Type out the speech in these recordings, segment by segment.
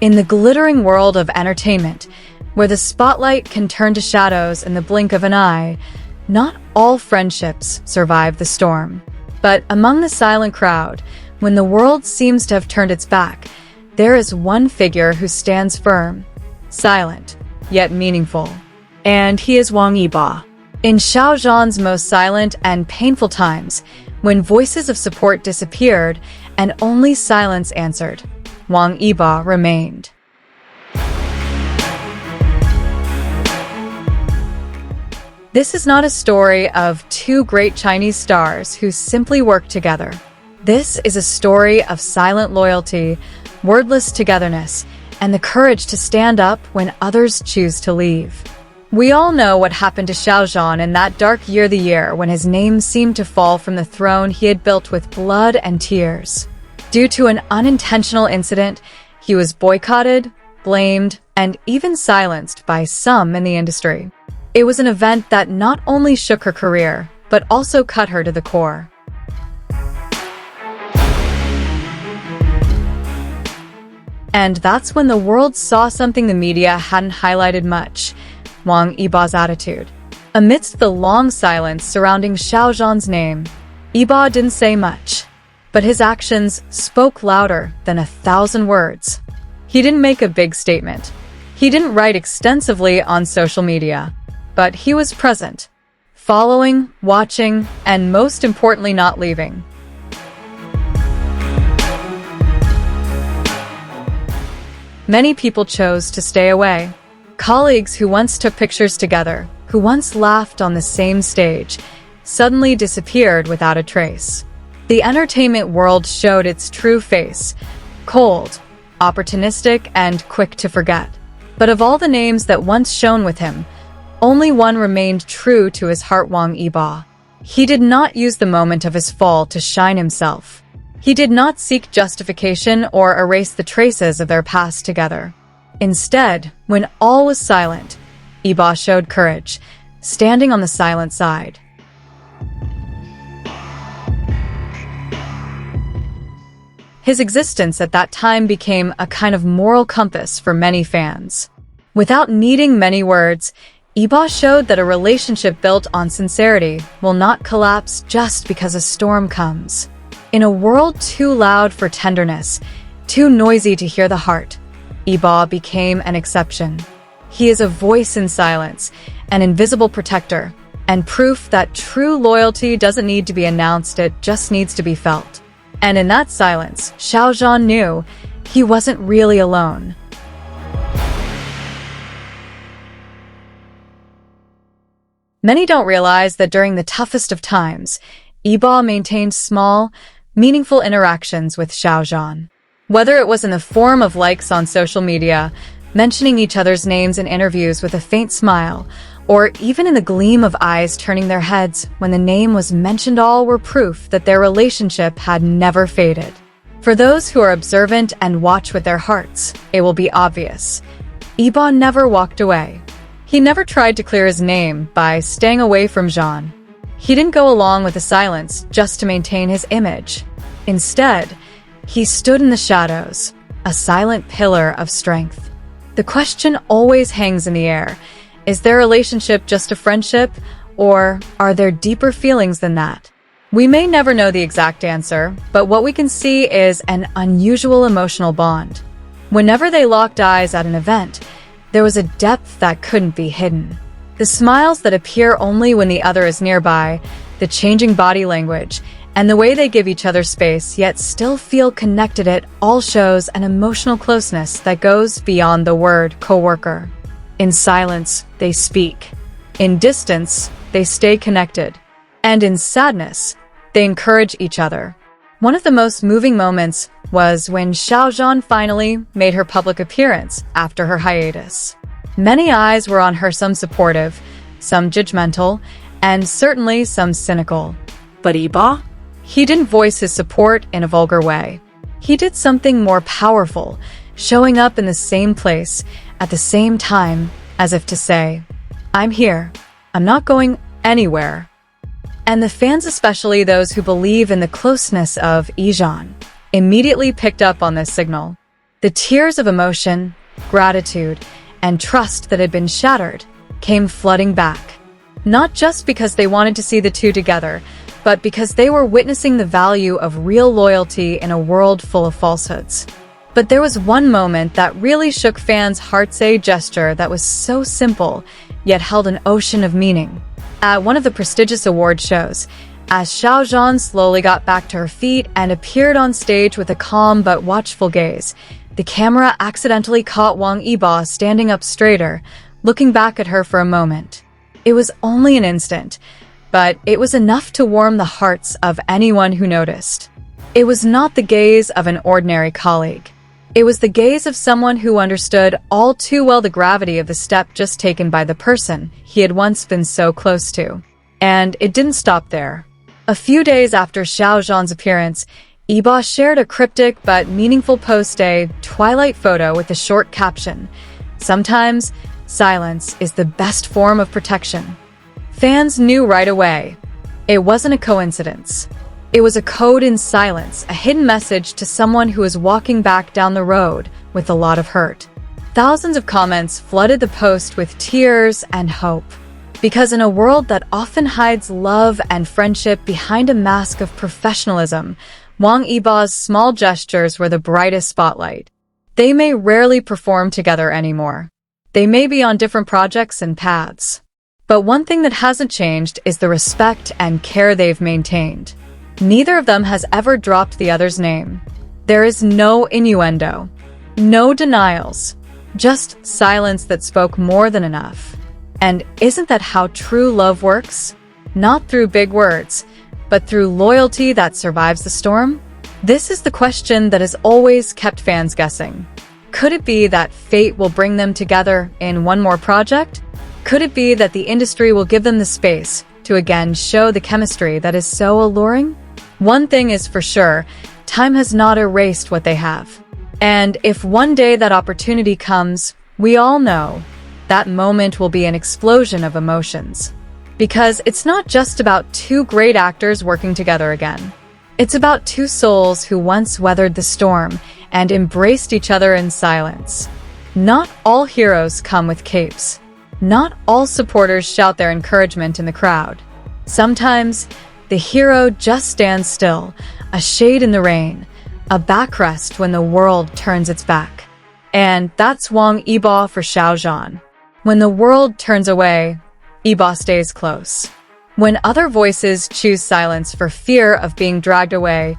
In the glittering world of entertainment, where the spotlight can turn to shadows in the blink of an eye, not all friendships survive the storm. But among the silent crowd, when the world seems to have turned its back, there is one figure who stands firm, silent, yet meaningful. And he is Wang Yibo. In Xiao Zhan's most silent and painful times, when voices of support disappeared and only silence answered, Wang Yibo remained. This is not a story of two great Chinese stars who simply work together. This is a story of silent loyalty, wordless togetherness, and the courage to stand up when others choose to leave. We all know what happened to Xiao Zhan in that dark year when his name seemed to fall from the throne he had built with blood and tears. Due to an unintentional incident, he was boycotted, blamed, and even silenced by some in the industry. It was an event that not only shook her career, but also cut her to the core. And that's when the world saw something the media hadn't highlighted much: Wang Yibo's attitude. Amidst the long silence surrounding Xiao Zhan's name, Yibo didn't say much, but his actions spoke louder than 1,000 words. He didn't make a big statement. He didn't write extensively on social media, but he was present, following, watching, and most importantly, not leaving. Many people chose to stay away. Colleagues who once took pictures together, who once laughed on the same stage, suddenly disappeared without a trace. The entertainment world showed its true face: cold, opportunistic, and quick to forget. But of all the names that once shone with him, only one remained true to his heart: Wang Yibo. He did not use the moment of his fall to shine himself. He did not seek justification or erase the traces of their past together. Instead, when all was silent, Yibo showed courage, standing on the silent side. His existence at that time became a kind of moral compass for many fans. Without needing many words, Yibo showed that a relationship built on sincerity will not collapse just because a storm comes. In a world too loud for tenderness, too noisy to hear the heart, Yibo became an exception. He is a voice in silence, an invisible protector, and proof that true loyalty doesn't need to be announced, it just needs to be felt. And in that silence, Xiao Zhan knew he wasn't really alone. Many don't realize that during the toughest of times, Yibo maintained small, meaningful interactions with Xiao Zhan. Whether it was in the form of likes on social media, mentioning each other's names in interviews with a faint smile, or even in the gleam of eyes turning their heads when the name was mentioned, all were proof that their relationship had never faded. For those who are observant and watch with their hearts, it will be obvious. Yibo never walked away. He never tried to clear his name by staying away from Zhan. He didn't go along with the silence just to maintain his image. Instead, he stood in the shadows, a silent pillar of strength. The question always hangs in the air: is their relationship just a friendship, or are there deeper feelings than that? We may never know the exact answer, but what we can see is an unusual emotional bond. Whenever they locked eyes at an event, there was a depth that couldn't be hidden. The smiles that appear only when the other is nearby, the changing body language, and the way they give each other space yet still feel connected, it all shows an emotional closeness that goes beyond the word coworker. In silence, they speak. In distance, they stay connected. And in sadness, they encourage each other. One of the most moving moments was when Xiao Zhan finally made her public appearance after her hiatus. Many eyes were on her, some supportive, some judgmental, and certainly some cynical. But Yibo? He didn't voice his support in a vulgar way. He did something more powerful, showing up in the same place, at the same time, as if to say, "I'm here. I'm not going anywhere." And the fans, especially those who believe in the closeness of Zhan, immediately picked up on this signal. The tears of emotion, gratitude, and trust that had been shattered came flooding back. Not just because they wanted to see the two together, but because they were witnessing the value of real loyalty in a world full of falsehoods. But there was one moment that really shook fans' hearts, a gesture that was so simple, yet held an ocean of meaning. At one of the prestigious award shows, as Xiao Zhan slowly got back to her feet and appeared on stage with a calm but watchful gaze, the camera accidentally caught Wang Yibo standing up straighter, looking back at her for a moment. It was only an instant, but it was enough to warm the hearts of anyone who noticed. It was not the gaze of an ordinary colleague. It was the gaze of someone who understood all too well the gravity of the step just taken by the person he had once been so close to. And it didn't stop there. A few days after Xiao Zhan's appearance, Yibo shared a cryptic but meaningful post, a twilight photo with a short caption, "Sometimes, silence is the best form of protection." Fans knew right away. It wasn't a coincidence. It was a code in silence, a hidden message to someone who was walking back down the road with a lot of hurt. Thousands of comments flooded the post with tears and hope. Because in a world that often hides love and friendship behind a mask of professionalism, Wang Yibo's small gestures were the brightest spotlight. They may rarely perform together anymore. They may be on different projects and paths. But one thing that hasn't changed is the respect and care they've maintained. Neither of them has ever dropped the other's name. There is no innuendo, no denials, just silence that spoke more than enough. And isn't that how true love works? Not through big words, but through loyalty that survives the storm? This is the question that has always kept fans guessing. Could it be that fate will bring them together in one more project? Could it be that the industry will give them the space to again show the chemistry that is so alluring? One thing is for sure, time has not erased what they have. And if one day that opportunity comes, we all know that moment will be an explosion of emotions. Because it's not just about two great actors working together again. It's about two souls who once weathered the storm and embraced each other in silence. Not all heroes come with capes. Not all supporters shout their encouragement in the crowd. Sometimes, the hero just stands still, a shade in the rain, a backrest when the world turns its back. And that's Wang Yibo for Xiao Zhan. When the world turns away, Yibo stays close. When other voices choose silence for fear of being dragged away,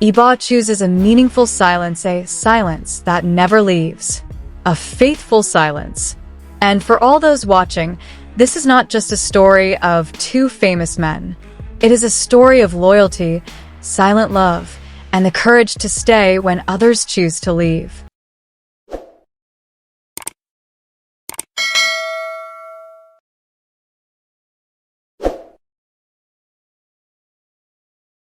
Yibo chooses a meaningful silence, a silence that never leaves. A faithful silence. And for all those watching, this is not just a story of two famous men. It is a story of loyalty, silent love, and the courage to stay when others choose to leave.